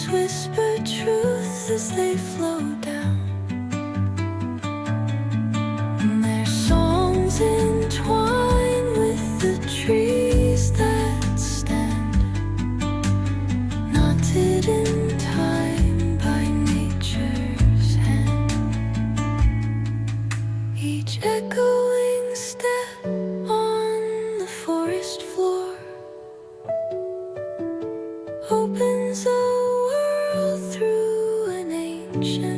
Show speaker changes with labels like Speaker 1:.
Speaker 1: Leaves whisper truths as they flow down, and their songs entwine with the trees that stand, knotted in time by nature's hand. Each echoing step on the forest floor opens a world through an ancient